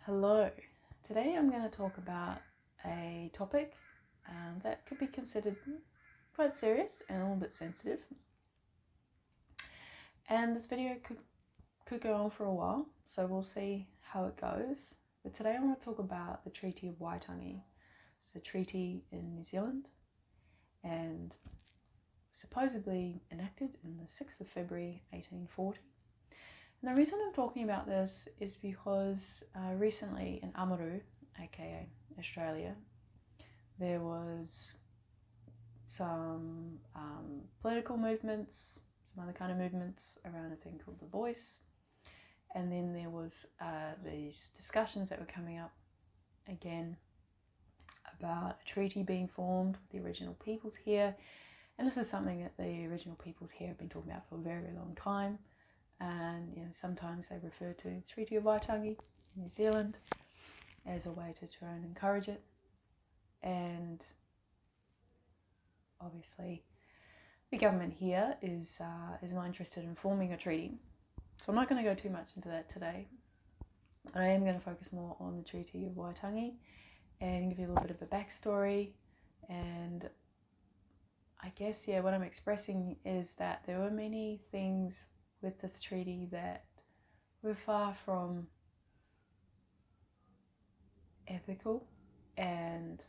Hello, today I'm going to talk about a topic that could be considered quite serious and a little bit sensitive. And this video could go on for a while, so we'll see how it goes. But today I want to talk about the Treaty of Waitangi. It's a treaty in New Zealand and supposedly enacted in the 6th of February 1840. And the reason I'm talking about this is because recently in Amaru, aka Australia, there was some political movements, some other kind of movements around a thing called The Voice. And then there was these discussions that were coming up again about a treaty being formed with the original peoples here. And this is something that the original peoples here have been talking about for a very, very long time. And sometimes they refer to the Treaty of Waitangi in New Zealand as a way to try and encourage it. And obviously the government here is not interested in forming a treaty. So I'm not going to go too much into that today. But I am going to focus more on the Treaty of Waitangi and give you a little bit of a backstory. And I guess, what I'm expressing is that there were many things with this treaty that were far from ethical, and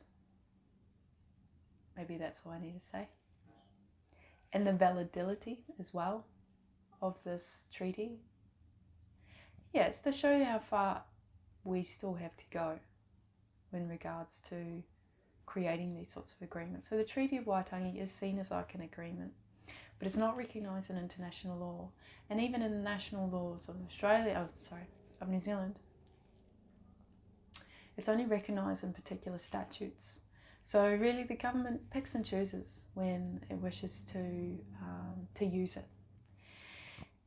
maybe that's all I need to say. And the validity as well of this treaty. It's to show you how far we still have to go in regards to creating these sorts of agreements. So the Treaty of Waitangi is seen as like an agreement, but it's not recognised in international law, and even in the national laws of of New Zealand, it's only recognised in particular statutes. So really the government picks and chooses when it wishes to use it.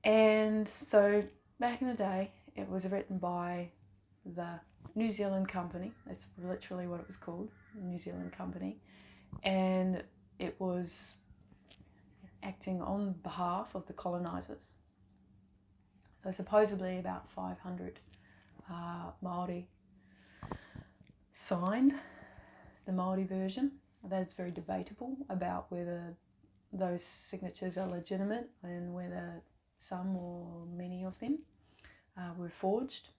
And so back in the day, it was written by the New Zealand Company. That's literally what it was called, the New Zealand Company. And it was acting on behalf of the colonisers. So supposedly about 500 Māori signed the Māori version. That's very debatable about whether those signatures are legitimate and whether some or many of them were forged.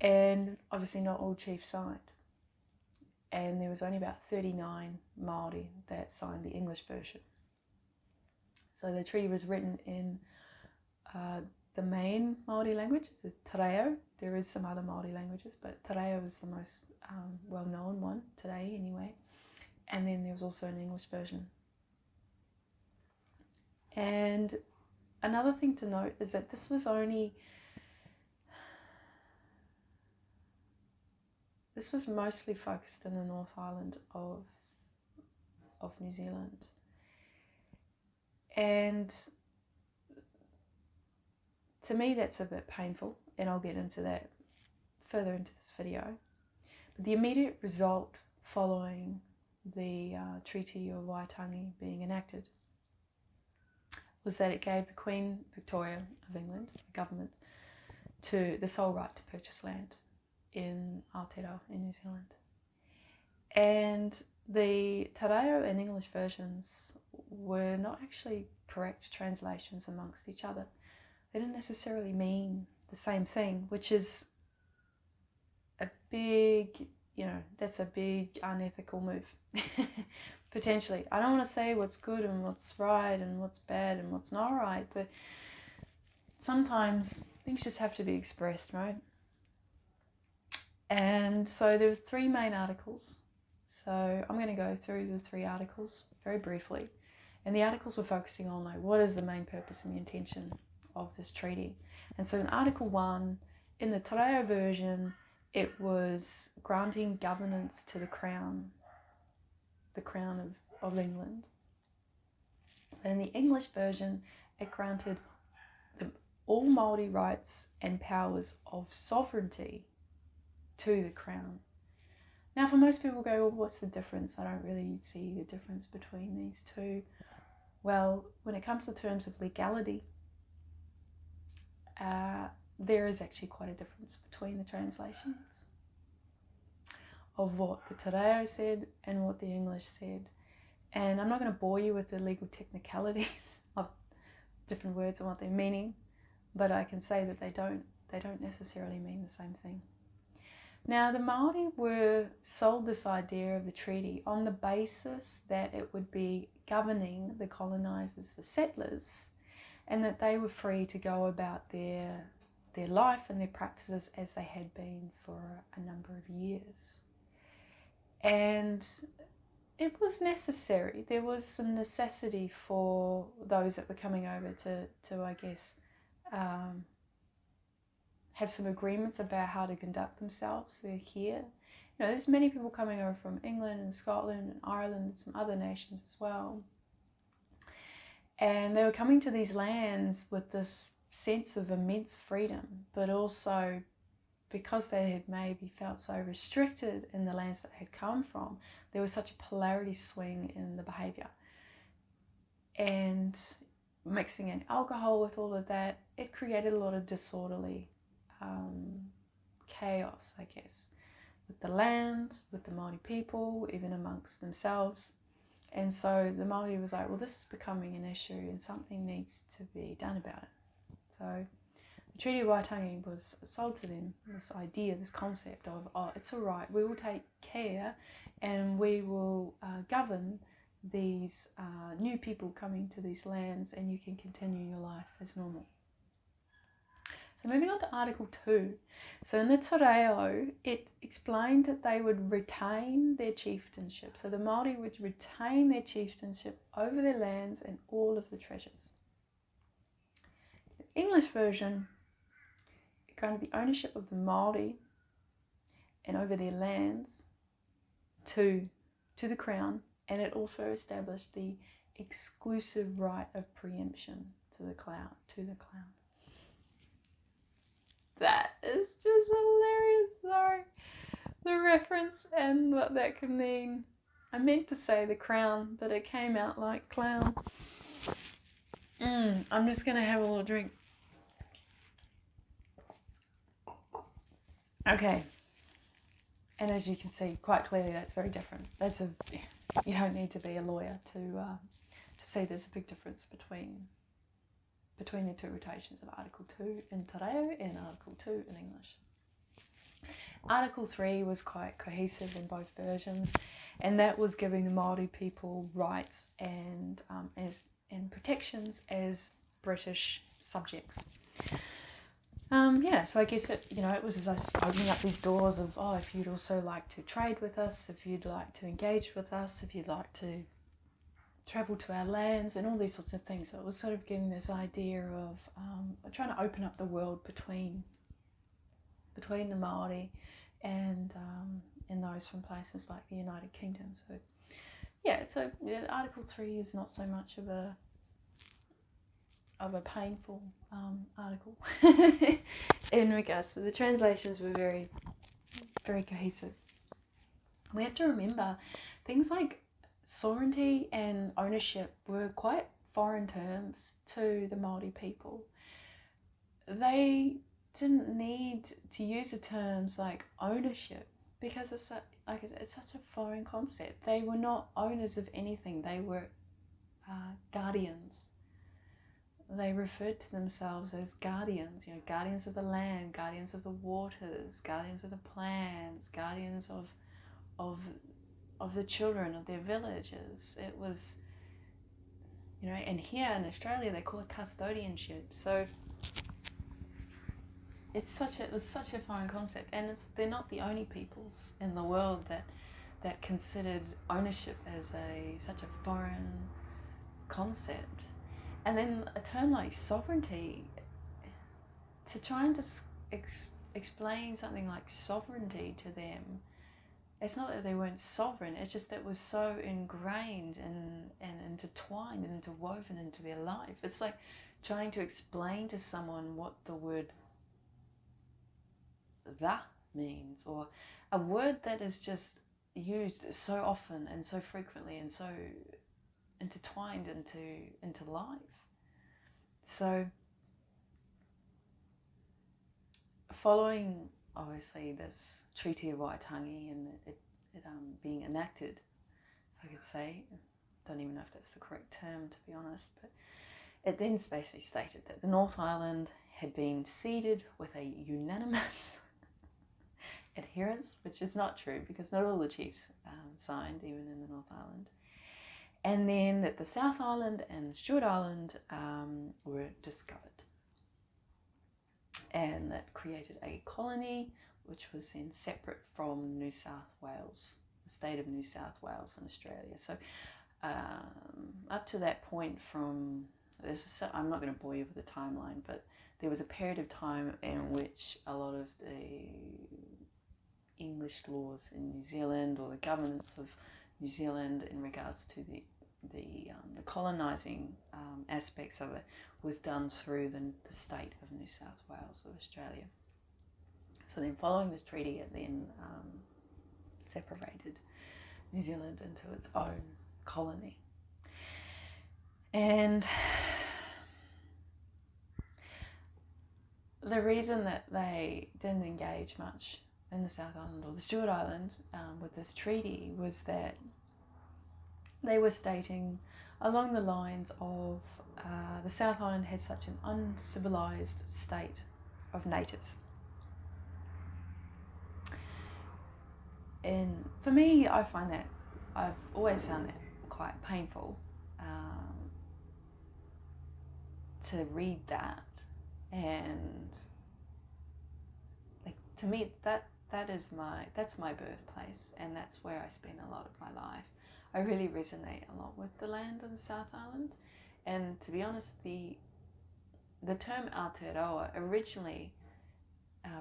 And obviously not all chiefs signed. And there was only about 39 Māori that signed the English version. So the treaty was written in the main Māori language, the Te Reo. There is some other Māori languages, but Te Reo is the most well-known one today anyway. And then there was also an English version. And another thing to note is that this was mostly focused in the North Island of New Zealand. And to me that's a bit painful, and I'll get into that further into this video. But the immediate result following the Treaty of Waitangi being enacted was that it gave the Queen Victoria of England, the government, to the sole right to purchase land in Aotearoa in New Zealand. And the Te Reo and English versions were not actually correct translations amongst each other. They didn't necessarily mean the same thing, which is a big, that's a big unethical move. Potentially. I don't want to say what's good and what's right and what's bad and what's not right, but sometimes things just have to be expressed, right? And so there were 3 main articles. So I'm going to go through the 3 articles very briefly. And the articles were focusing on what is the main purpose and the intention of this treaty. And so in Article 1, in the Te Reo version, it was granting governance to the Crown of England. And in the English version, it granted all Māori rights and powers of sovereignty to the Crown. Now for most people go, well, what's the difference? I don't really see the difference between these two. Well, when it comes to terms of legality, there is actually quite a difference between the translations of what the Te Reo said and what the English said. And I'm not going to bore you with the legal technicalities of different words and what they're meaning, but I can say that they don't necessarily mean the same thing. Now, the Māori were sold this idea of the treaty on the basis that it would be governing the colonisers, the settlers, and that they were free to go about their life and their practices as they had been for a number of years. And it was necessary. There was some necessity for those that were coming over to I guess, have some agreements about how to conduct themselves. We're here. You know, there's many people coming over from England and Scotland and Ireland and some other nations as well. And they were coming to these lands with this sense of immense freedom, but also because they had maybe felt so restricted in the lands that they had come from, there was such a polarity swing in the behaviour. And mixing in alcohol with all of that, it created a lot of disorderly chaos, I guess, with the land, with the Māori people, even amongst themselves. And so the Māori was like, well, this is becoming an issue and something needs to be done about it. So the Treaty of Waitangi was sold to them, this idea, this concept of, oh, it's all right, we will take care and we will govern these new people coming to these lands, and you can continue your life as normal. So moving on to Article 2. So in the Te Reo, it explained that they would retain their chieftainship. So the Māori would retain their chieftainship over their lands and all of the treasures. The English version, it granted the ownership of the Māori and over their lands to the Crown, and it also established the exclusive right of preemption to the Crown. That is just hilarious. Sorry, the reference and what that could mean. I meant to say the crown, but it came out like clown. I'm just gonna have a little drink. Okay, and as you can see quite clearly, that's very different. You don't need to be a lawyer to see there's a big difference between the interpretations of Article 2 in Te Reo and Article 2 in English. Article 3 was quite cohesive in both versions, and that was giving the Māori people rights and protections as British subjects. So I guess it was as us opening up these doors of, oh, if you'd also like to trade with us, if you'd like to engage with us, if you'd like to travel to our lands and all these sorts of things. So it was sort of giving this idea of trying to open up the world between the Māori and those from places like the United Kingdom. So Article 3 is not so much of a painful article in regards to the translations were very, very cohesive. We have to remember things like sovereignty and ownership were quite foreign terms to the Māori people. They didn't need to use the terms like ownership because it's such a foreign concept. They were not owners of anything. They were guardians. They referred to themselves as guardians, guardians of the land, guardians of the waters, guardians of the plants, guardians of the children of their villages. It was, and here in Australia they call it custodianship. So it was such a foreign concept, and they're not the only peoples in the world that considered ownership as such a foreign concept. And then a term like sovereignty, to try and explain something like sovereignty to them, it's not that they weren't sovereign, it's just that it was so ingrained and intertwined and interwoven into their life. It's like trying to explain to someone what the word "the" means, or a word that is just used so often and so frequently and so intertwined into life. So following obviously this Treaty of Waitangi and it being enacted, if I could say, don't even know if that's the correct term to be honest, but it then basically stated that the North Island had been ceded with a unanimous adherence, which is not true because not all the chiefs signed, even in the North Island. And then that the South Island and the Stewart Island were discovered. And that created a colony which was then separate from New South Wales, the state of New South Wales in Australia. So up to that point I'm not going to bore you with the timeline, but there was a period of time in which a lot of the English laws in New Zealand, or the governance of New Zealand in regards to the colonising aspects of it, was done through the state of New South Wales of Australia. So then following this treaty, it then separated New Zealand into its own colony. And the reason that they didn't engage much in the South Island or the Stewart Island with this treaty was that they were stating along the lines of the South Island had such an uncivilized state of natives. And for me, I've always found that quite painful to read that, and like, to me that's my birthplace, and that's where I spend a lot of my life. I really resonate a lot with the land on the South Island, and to be honest, the term Aotearoa originally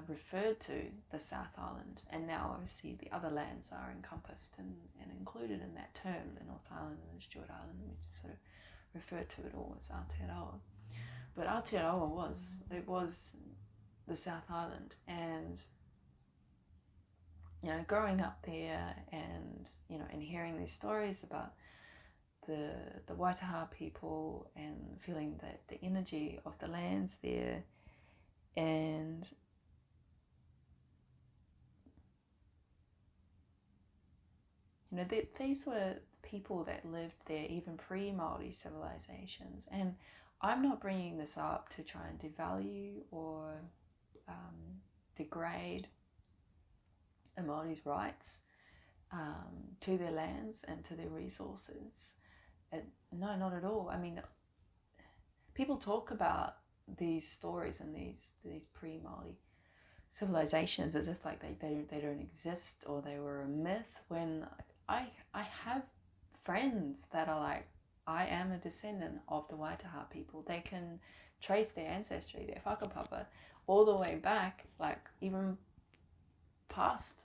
referred to the South Island, and now obviously the other lands are encompassed and included in that term, the North Island and the Stewart Island. We just sort of refer to it all as Aotearoa. But Aotearoa was the South Island, and growing up there, and and hearing these stories about the Waitaha people, and feeling that the energy of the lands there, and these were people that lived there even pre-Māori civilizations. And I'm not bringing this up to try and devalue or degrade the Māori's rights to their lands and to their resources. No, not at all. I mean, people talk about these stories and these pre-Māori civilizations as if like they don't exist, or they were a myth, when I have friends that are like, I am a descendant of the Waitaha people. They can trace their ancestry, their whakapapa, all the way back, like even past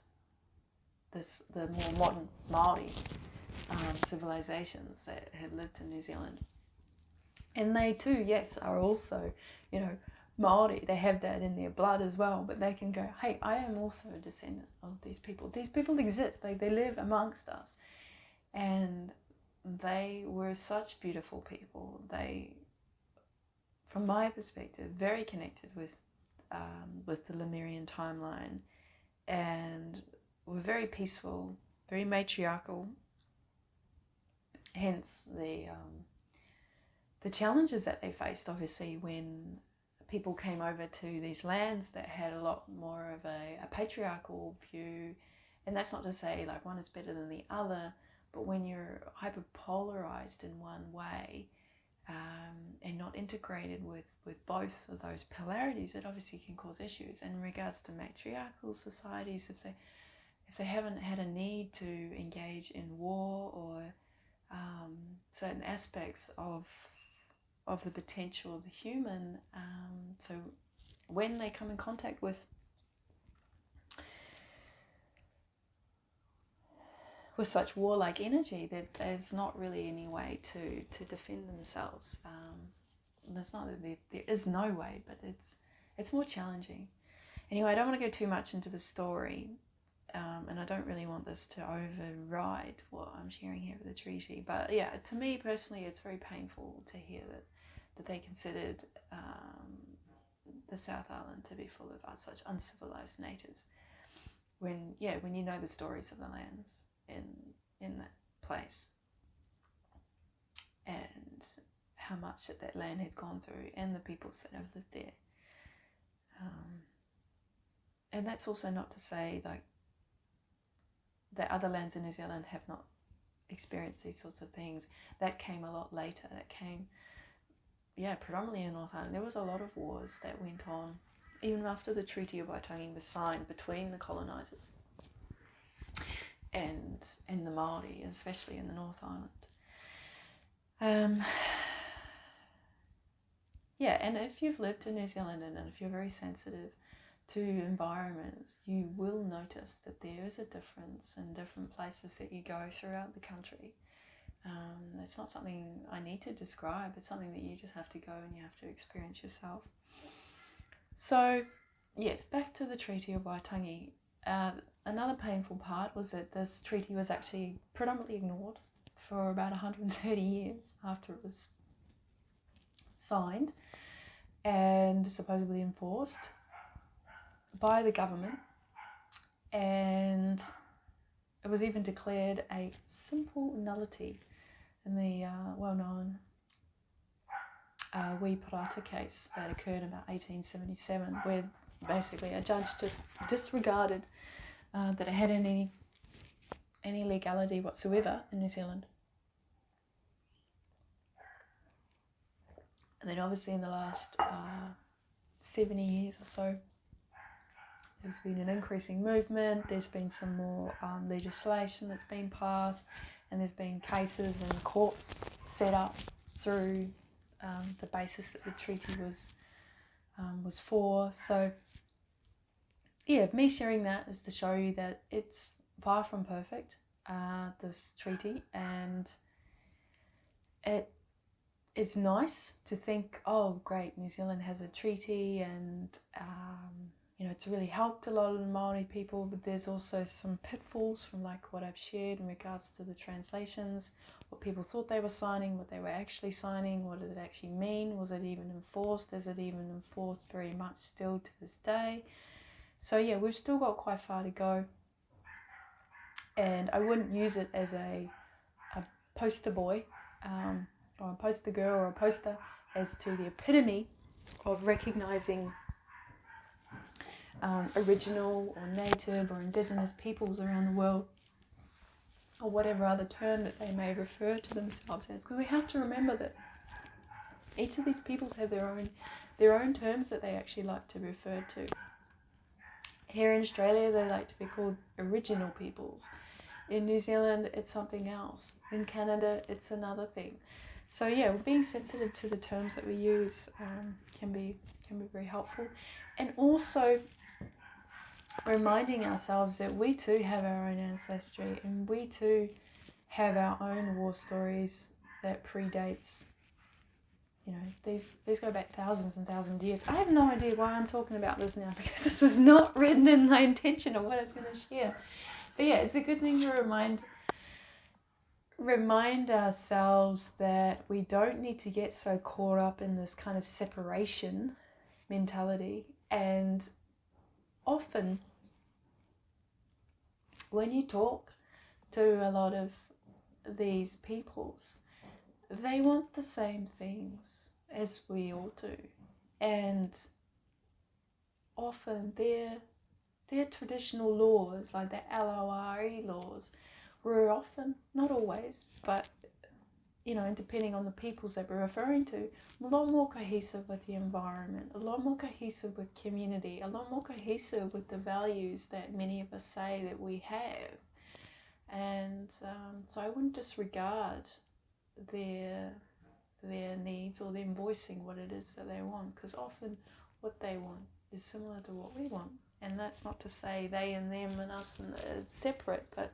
the more modern Māori civilizations that had lived in New Zealand. And they too, yes, are also, Māori. They have that in their blood as well, but they can go, hey, I am also a descendant of these people. These people exist. They live amongst us. And they were such beautiful people. They, from my perspective, very connected with the Lemurian timeline, and were very peaceful, very matriarchal. Hence the challenges that they faced, obviously, when people came over to these lands that had a lot more of a patriarchal view. And that's not to say like one is better than the other, but when you're hyperpolarized in one way and not integrated with both of those polarities, it obviously can cause issues. And in regards to matriarchal societies, if they haven't had a need to engage in war or certain aspects of the potential of the human, so when they come in contact with such warlike energy, that there's not really any way to defend themselves. There's not that there is no way, but it's more challenging. Anyway, I don't want to go too much into the story, and I don't really want this to override what I'm sharing here with the treaty. But yeah, to me personally, it's very painful to hear that they considered the South Island to be full of such uncivilized natives. When you know the stories of the lands in that place, and how much that land had gone through, and the peoples that have lived there. And that's also not to say like that other lands in New Zealand have not experienced these sorts of things. That came a lot later. That came, predominantly in North Island. There was a lot of wars that went on, even after the Treaty of Waitangi was signed between the colonisers and the Māori, especially in the North Island. And if you've lived in New Zealand and if you're very sensitive to environments, you will notice that there is a difference in different places that you go throughout the country. It's not something I need to describe. It's something that you just have to go and you have to experience yourself. So, yes, back to the Treaty of Waitangi. Another painful part was that this treaty was actually predominantly ignored for about 130 years after it was signed and supposedly enforced by the government, and it was even declared a simple nullity in the well-known Waiparata case that occurred in about 1877, where basically a judge just disregarded that it had any legality whatsoever in New Zealand. And then obviously in the last 70 years or so, there's been an increasing movement. There's been some more legislation that's been passed, and there's been cases and courts set up through the basis that the treaty was for. So me sharing that is to show you that it's far from perfect, this treaty, and it's nice to think, oh great, New Zealand has a treaty, and it's really helped a lot of the Māori people, but there's also some pitfalls from like what I've shared in regards to the translations, what people thought they were signing, what they were actually signing, what did it actually mean, was it even enforced, is it even enforced very much still to this day? So we've still got quite far to go, and I wouldn't use it as a poster boy or a poster girl or a poster as to the epitome of recognising original or native or indigenous peoples around the world, or whatever other term that they may refer to themselves as, because we have to remember that each of these peoples have their own terms that they actually like to refer to. Here in Australia, they like to be called original peoples. In New Zealand, it's something else. In Canada, it's another thing. So being sensitive to the terms that we use can be very helpful, and also reminding ourselves that we too have our own ancestry, and we too have our own war stories that predates, these go back thousands and thousands of years. I have no idea why I'm talking about this now, because this was not written in my intention of what I was going to share. But it's a good thing to remind ourselves that we don't need to get so caught up in this kind of separation mentality. And often when you talk to a lot of these peoples, they want the same things as we all do, and often their traditional laws, like the LORE laws, were often, not always, but depending on the peoples that we're referring to, a lot more cohesive with the environment, a lot more cohesive with community, a lot more cohesive with the values that many of us say that we have. And so I wouldn't disregard their needs or them voicing what it is that they want, because often what they want is similar to what we want. And that's not to say they and them and us and it's separate, but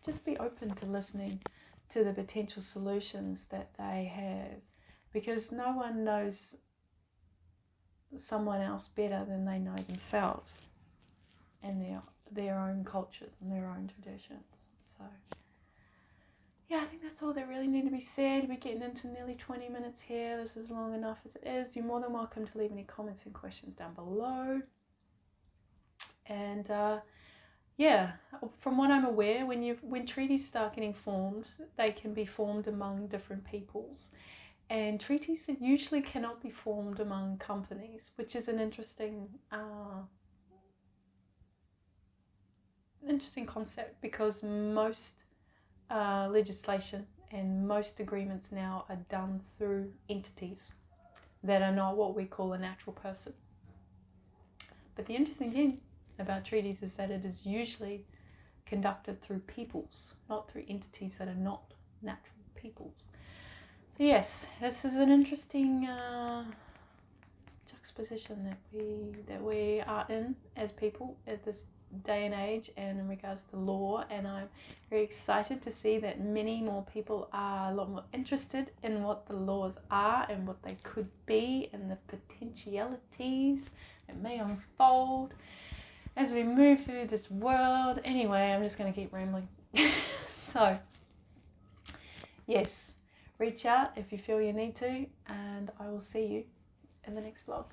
just be open to listening to the potential solutions that they have, because no one knows someone else better than they know themselves and their own cultures and their own traditions. So yeah, I think that's all that really need to be said. We're getting into nearly 20 minutes here. This is long enough as it is. You're more than welcome to leave any comments and questions down below. And yeah, from what I'm aware, when treaties start getting formed, they can be formed among different peoples. And treaties usually cannot be formed among companies, which is an interesting concept, because most legislation and most agreements now are done through entities that are not what we call a natural person. But the interesting thing about treaties is that it is usually conducted through peoples, not through entities that are not natural peoples. So yes, this is an interesting juxtaposition that we are in as people at this day and age, and in regards to law. And I'm very excited to see that many more people are a lot more interested in what the laws are and what they could be, and the potentialities that may unfold as we move through this world. Anyway, I'm just going to keep rambling. So yes, reach out if you feel you need to, and I will see you in the next vlog.